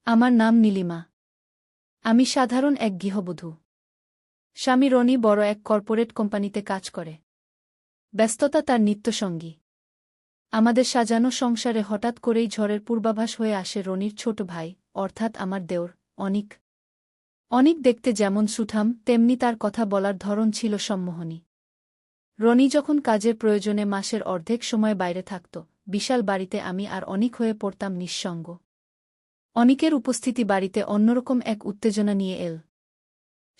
আমার নাম নীলিমা। আমি সাধারণ এক গৃহবধূ। স্বামী রনি বড় এক কর্পোরেট কোম্পানিতে কাজ করে। ব্যস্ততা তার নিত্যসঙ্গী। আমাদের সাজানো সংসারে হঠাৎ করেই ঝড়ের পূর্বাভাস হয়ে আসে রনির ছোট ভাই, অর্থাৎ আমার দেওর, অনিক। অনিক দেখতে যেমন সুঠাম, তেমনি তার কথা বলার ধরন ছিল সম্মোহনী। রনি যখন কাজের প্রয়োজনে মাসের অর্ধেক সময় বাইরে থাকত, বিশাল বাড়িতে আমি আর অনিক হয়ে পড়তাম নিঃসঙ্গ। অনিকের উপস্থিতি বাড়িতে অন্যরকম এক উত্তেজনা নিয়ে এল।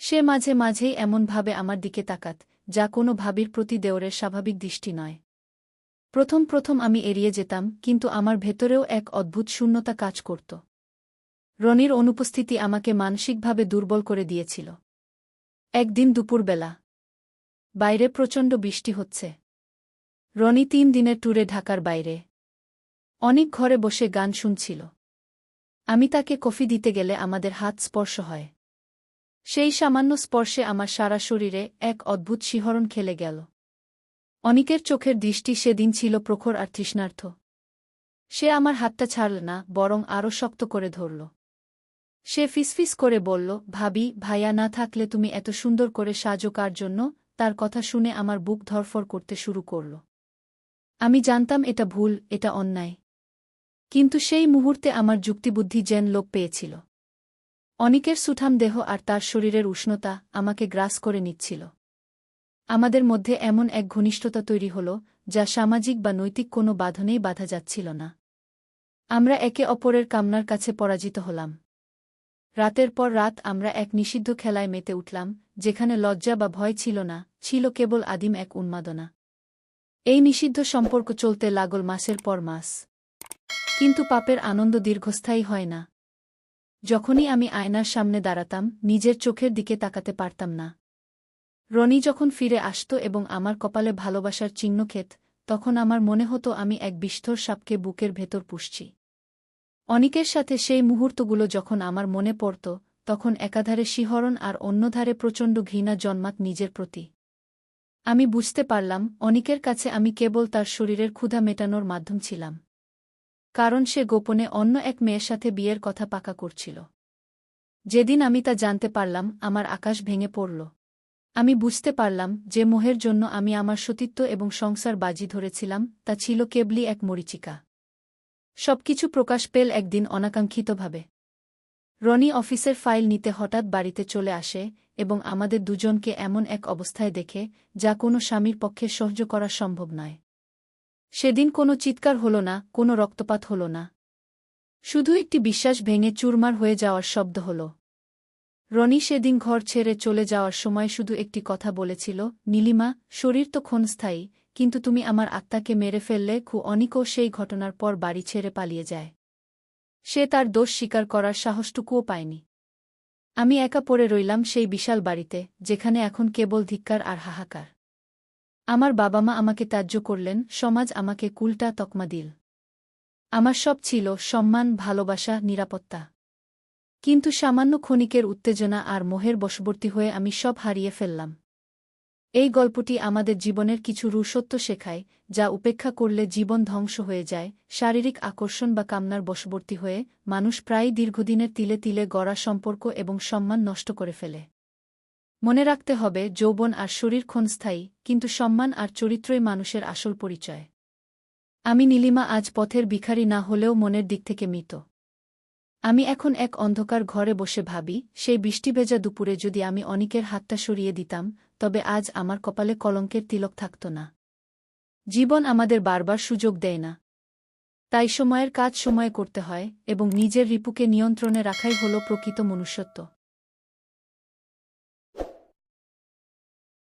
সে মাঝে মাঝেই এমনভাবে আমার দিকে তাকাত, যা কোনো ভাবির প্রতি দেওরের স্বাভাবিক দৃষ্টি নয়। প্রথম প্রথম আমি এড়িয়ে যেতাম, কিন্তু আমার ভেতরেও এক অদ্ভুত শূন্যতা কাজ করত। রনির অনুপস্থিতি আমাকে মানসিকভাবে দুর্বল করে দিয়েছিল। একদিন দুপুরবেলা। বাইরে প্রচণ্ড বৃষ্টি হচ্ছে। রনি 3 দিনের ট্যুরে ঢাকার বাইরে। অনেক ঘরে বসে গান শুনছিল। আমি তাকে কফি দিতে গেলে আমাদের হাত স্পর্শ হয়। সেই সামান্য স্পর্শে আমার সারা শরীরে এক অদ্ভুত শিহরণ খেলে গেল। অনিকের চোখের দৃষ্টি সেদিন ছিল প্রখর আর তৃষ্ণার্থ। সে আমার হাতটা ছাড়ল না, বরং আরও শক্ত করে ধরল। সে ফিসফিস করে বলল, ভাবি, ভাইয়া না থাকলে তুমি এত সুন্দর করে সাজো কার জন্য? তার কথা শুনে আমার বুক ধড়ফড় করতে শুরু করল। আমি জানতাম এটা ভুল, এটা অন্যায়। কিন্তু সেই মুহূর্তে আমার যুক্তিবুদ্ধি যেন লোপ পেয়েছিল। অনিকের সুঠাম দেহ আর তার শরীরের উষ্ণতা আমাকে গ্রাস করে নিচ্ছিল। আমাদের মধ্যে এমন এক ঘনিষ্ঠতা তৈরি হল, যা সামাজিক বা নৈতিক কোনো বাঁধনেই বাধা যাচ্ছিল না। আমরা একে অপরের কামনার কাছে পরাজিত হলাম। রাতের পর রাত আমরা এক নিষিদ্ধ খেলায় মেতে উঠলাম, যেখানে লজ্জা বা ভয় ছিল না, ছিল কেবল আদিম এক উন্মাদনা। এই নিষিদ্ধ সম্পর্ক চলতে লাগল মাসের পর মাস। কিন্তু পাপের আনন্দ দীর্ঘস্থায়ী হয় না। যখনই আমি আয়নার সামনে দাঁড়াতাম, নিজের চোখের দিকে তাকাতে পারতাম না। রনি যখন ফিরে আসত এবং আমার কপালে ভালোবাসার চিহ্ন খেত, তখন আমার মনে হতো আমি এক বিষ্ঠর সাপকে বুকের ভেতর পুষছি। অনিকের সাথে সেই মুহূর্তগুলো যখন আমার মনে পড়ত, তখন একাধারে শিহরণ আর অন্যধারে প্রচণ্ড ঘৃণা জন্মাত নিজের প্রতি। আমি বুঝতে পারলাম, অনিকের কাছে আমি কেবল তার শরীরের ক্ষুধা মেটানোর মাধ্যম ছিলাম। কারণ সে গোপনে অন্য এক মেয়ের সাথে বিয়ের কথা পাকা করছিল। যেদিন আমি তা জানতে পারলাম, আমার আকাশ ভেঙে পড়ল। আমি বুঝতে পারলাম, যে মোহের জন্য আমি আমার সতীত্ব এবং সংসার বাজি ধরেছিলাম, তা ছিল কেবলই এক মরীচিকা। সবকিছু প্রকাশ পেল একদিন অনাকাঙ্ক্ষিতভাবে। রনি অফিসের ফাইল নিতে হঠাৎ বাড়িতে চলে আসে এবং আমাদের দুজনকে এমন এক অবস্থায় দেখে, যা কোনো স্বামীর পক্ষে সহ্য করা সম্ভব নয়। সেদিন কোনো চিৎকার হল না, কোনো রক্তপাত হল না। শুধু একটি বিশ্বাস ভেঙে চুরমার হয়ে যাওয়ার শব্দ হল। রনি সেদিন ঘর ছেড়ে চলে যাওয়ার সময় শুধু একটি কথা বলেছিল, নীলিমা, শরীর তো ক্ষণস্থায়ী, কিন্তু তুমি আমার আত্মাকে মেরে ফেললে। অনিকও সেই ঘটনার পর বাড়ি ছেড়ে পালিয়ে যায়। সে তার দোষ স্বীকার করার সাহসটুকুও পায়নি। আমি একা পড়ে রইলাম সেই বিশাল বাড়িতে, যেখানে এখন কেবল ধিক্কার আর হাহাকার। আমার বাবা মা আমাকে ত্যায্য করলেন, সমাজ আমাকে কুলটা তকমা দিল। আমার সব ছিল সম্মান, ভালোবাসা, নিরাপত্তা। কিন্তু সামান্য ক্ষণিকের উত্তেজনা আর মোহের বশবর্তী হয়ে আমি সব হারিয়ে ফেললাম। এই গল্পটি আমাদের জীবনের কিছু রূঢ় শেখায়, যা উপেক্ষা করলে জীবন ধ্বংস হয়ে যায়। শারীরিক আকর্ষণ বা কামনার বশবর্তী হয়ে মানুষ প্রায়ই দীর্ঘদিনের তিলে তিলে গড়া সম্পর্ক এবং সম্মান নষ্ট করে ফেলে। মনে রাখতে হবে, যৌবন আর শরীর ক্ষণস্থায়ী, কিন্তু সম্মান আর চরিত্রই মানুষের আসল পরিচয়। আমি নীলিমা আজ পথের ভিখারি না হলেও মনের দিক থেকে মৃত। আমি এখন এক অন্ধকার ঘরে বসে ভাবি, সেই বৃষ্টিভেজা দুপুরে যদি আমি অনিকের হাতটা সরিয়ে দিতাম, তবে আজ আমার কপালে কলঙ্কের তিলক থাকত না। জীবন আমাদের বারবার সুযোগ দেয় না। তাই সময়ের কাজ সময়ে করতে হয়, এবং নিজের রিপুকে নিয়ন্ত্রণে রাখাই হল প্রকৃত মনুষ্যত্ব।